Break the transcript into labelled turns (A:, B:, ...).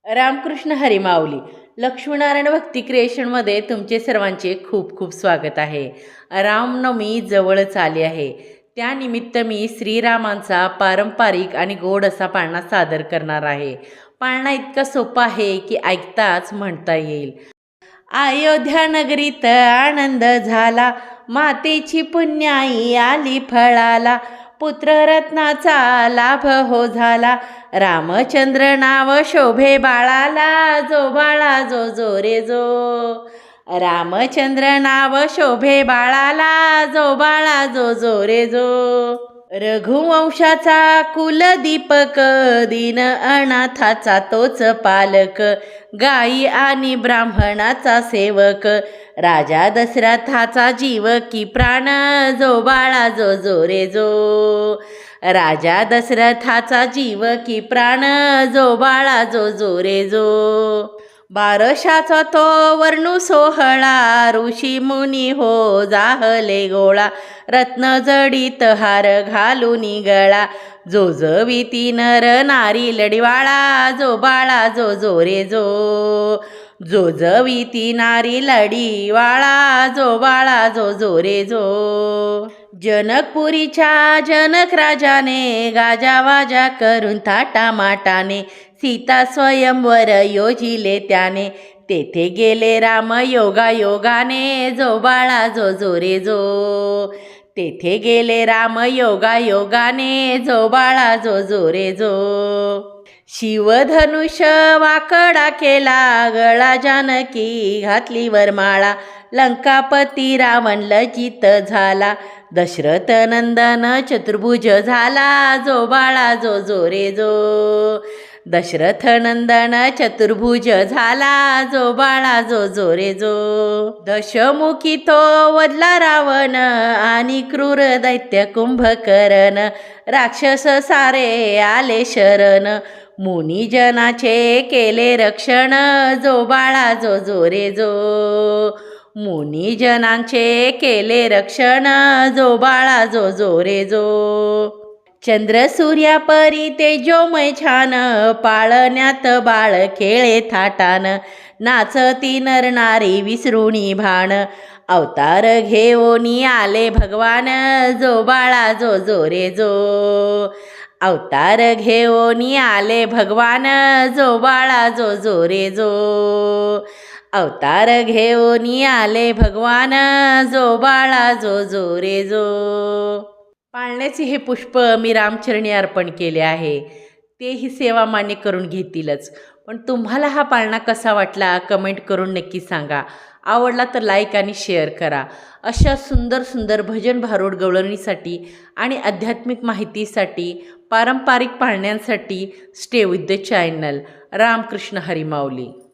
A: रामकृष्ण हरी माऊली. लक्ष्मीनारायण भक्ती क्रिएशनमध्ये तुमचे सर्वांचे खूप खूप स्वागत आहे. रामनवमी जवळच आली आहे. त्यानिमित्त मी श्रीरामांचा पारंपरिक आणि गोड असा पाळणा सादर करणार आहे. पाळणा इतका सोपा आहे की ऐकताच म्हणता येईल. अयोध्या नगरीत आनंद झाला, मातेची पुण्याई आली फळाला, पुत्ररत्नाचा लाभ हो झाला, रामचंद्र नाव शोभे बाळाला, जो बाळा जो जो रे जो. रामचंद्र नाव शोभे बाळाला, जो बाळा जो जो रे जो. रघुवंशाचा कुलदीपक, दीन अनाथाचा तोच पालक, गाई आणि ब्राह्मणाचा सेवक, राजा दशरथाचा जीव की प्राण, जो बाळा जो जो रे जो. राजा दशरथाचा जीव की प्राण, जो बाळा जो जो रे जो. बारशाचा तो वर्णू सोहळा, ऋषी मुनी हो जाहले गोळा, रत्न जडित हार घालून गळा, जो जविती नर नारी लढीवाळा, जो बाळा जो जो रे जो. जो जविती नारी लढीवाळा, जो बाळा जो जो रे जो. जनकपुरीच्या जनक राजाने, गाजावाजा करून थाटामाटाने, सीता स्वयंवर योजिले त्याने, तेथे गेले राम योगायोगाने, जो बाळा जो जो रे जो. तेथे गेले राम योगायोगाने, जो बाळा जो जो रे जो. शिवधनुष्य वाकडा केला, गळा जानकी घातली वरमाळा, लंकापती रावण लज्जित झाला, दशरथ नंदन चतुर्भुज झाला, जो बाळा जो जो रे जो. दशरथ नंदन चतुर्भुज झाला, जो बाळा जो जो रे जो. दशमुखी तो वधला रावण, आणि क्रूर दैत्य कुंभकर्ण, राक्षस सारे आले शरण, मुनिजनाचे केले रक्षण, जो बाळा जो जो रे जो. मुनिजनांचे केले रक्षण, जो बाळा जो जो रे जो. चंद्र सूर्या परी तेजोमय छान, पाळण्यात बाळ खेळे थाटान, नाचती नर नारी विसरुणी भान, अवतार घेऊनी आले भगवान, जो बाळा जो जो रे जो. अवतार घेऊनी आले भगवान, जो बाळा जो जो रे जो. अवतार घेऊनी आले भगवान, जो बाळा जो जो रे जो. पाळण्याचे हे पुष्प मी रामचरणी अर्पण केले आहे. तेही सेवा मान्य करून घेतीलच. पण तुम्हाला हा पाळणा कसा वाटला कमेंट करून नक्की सांगा. आवडला तर लाईक आणि शेअर करा. अशा सुंदर सुंदर भजन भारूड गवळणीसाठी आणि आध्यात्मिक माहितीसाठी, पारंपरिक पाळण्यांसाठी stay with the channel. Ramkrishna Hari Mauli.